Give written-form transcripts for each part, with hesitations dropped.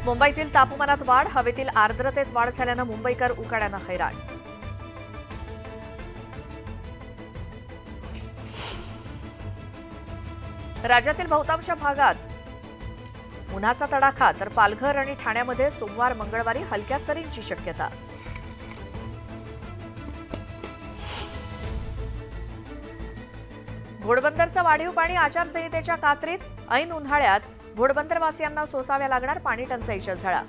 मुंबईतील तापमानात वाढ, हवेतील आर्द्रतेत वाढ झाल्यानं मुंबईकर उकाड्यानं हैराण. राज्यातील बहुतांश भागात उन्हाचा तडाखा, तर पालघर आणि ठाण्यामध्ये सोमवार मंगळवारी हलक्या सरींची शक्यता. घोडबंदरचं वाढीव पाणी आचारसंहितेच्या कात्रीत. ऐन उन्हाळ्यात घोडबंदरवासियांना सोसाव्या लागणार पाणी टंचाईच्या झळा.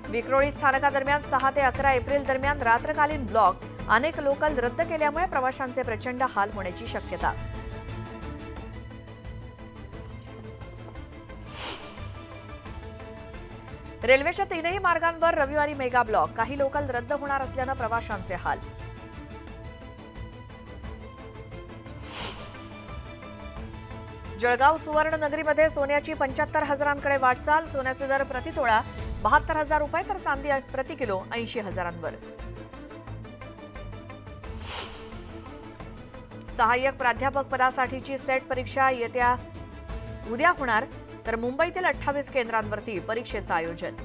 विक्रोळी स्थानकादरम्यान 6 ते 11 एप्रिल दरम्यान रात्रकालीन ब्लॉक. अनेक लोकल रद्द केल्यामुळे प्रवाशांचे प्रचंड हाल होण्याची शक्यता. रेल्वेच्या 3ही मार्गांवर रविवारी मेगा ब्लॉक. काही लोकल रद्द होणार असल्यानं प्रवाशांचे हाल. जळगाव सुवर्णनगरीमध्ये सोन्याची 75,000कडे वाटचाल. सोन्याचे दर प्रतितोळा 72,000 रुपये, तर चांदी प्रति किलो 80,000वर. सहाय्यक प्राध्यापक पदासाठीची सेट परीक्षा येत्या उद्या होणार, तर मुंबईतील 28 केंद्रांवरती परीक्षेचं आयोजन.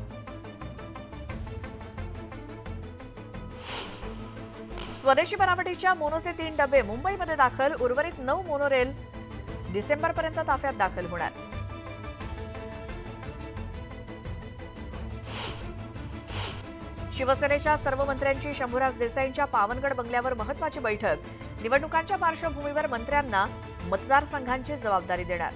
स्वदेशी बनावटीच्या मोनोचे 3 डबे मुंबईमध्ये दाखल. उर्वरित 9 मोनोरेल डिसेंबरपर्यंत ताफ्यात दाखल होणार. शिवसेनेच्या सर्व मंत्र्यांची शंभूराज देसाईंच्या पावनगड बंगल्यावर महत्वाची बैठक. निवडणुकांच्या पार्श्वभूमीवर मंत्र्यांना मतदारसंघांची जबाबदारी देणार.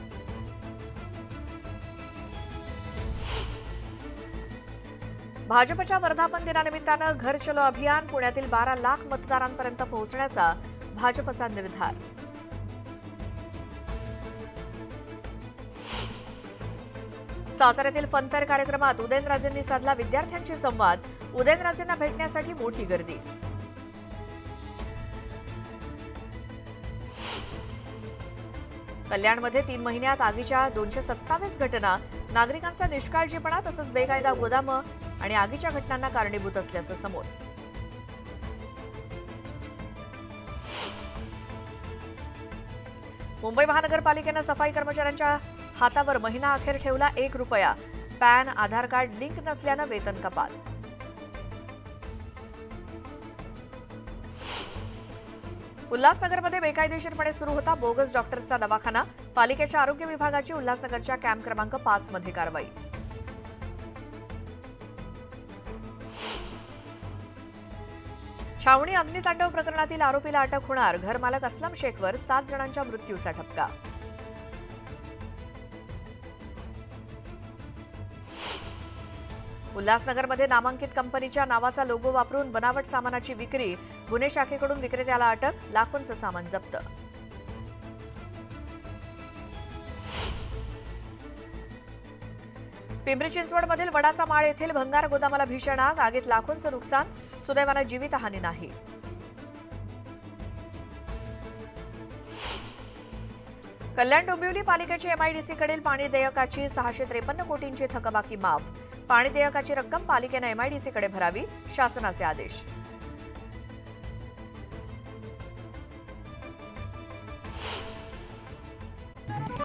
भाजपच्या वर्धापन दिनानिमित्तानं घर चलो अभियान. पुण्यातील 12 लाख मतदारांपर्यंत पोहोचण्याचा भाजपचा निर्धार. साताऱ्यातील फनफेअर कार्यक्रमात उदयनराजेंनी साधला विद्यार्थ्यांशी संवाद. उदयनराजेंना भेटण्यासाठी मोठी गर्दी. कल्याणमध्ये 3 महिन्यात आगीच्या 227 घटना. नागरिकांचा निष्काळजीपणा तसंच बेकायदा गोदामं आणि आगीच्या घटनांना कारणीभूत असल्याचं समोर. मुंबई महानगरपालिकेनं सफाई कर्मचाऱ्यांच्या हातावर महिना अखेर ठेवला 1 रुपया. पॅन, आधार कार्ड लिंक नसल्यानं वेतन कपात. उल्हासनगरमध्ये बेकायदेशीरपणे सुरू होता बोगस डॉक्टरचा दवाखाना. पालिकेच्या आरोग्य विभागाची उल्हासनगरच्या कॅम्प क्रमांक 5 मध्ये कारवाई. छावणी अग्नितांडव प्रकरणातील आरोपीला अटक होणार. घरमालक असलम शेखवर 7 जणांच्या मृत्यूचा ठपका. उल्हासनगरमध्ये नामांकित कंपनीच्या नावाचा लोगो वापरून बनावट सामानाची विक्री. गुन्हे शाखेकडून विक्रेत्याला अटक. लाखोंचं सामान जप्त. पिंपरी चिंचवडमधील वडाचा माळ येथील भंगार गोदामाला भीषण आग. आगीत लाखोंचं नुकसान. सुदैवानं जीवितहानी नाही. कल्याण डोंबिवली पालिकेची एमआयडीसीकडील पाणी देयकाची 653 कोटींची थकबाकी माफ. पाणी देयकाची रक्कम पालिकेनं एमआयडीसीकडे भरावी. शासनाचे आदेश.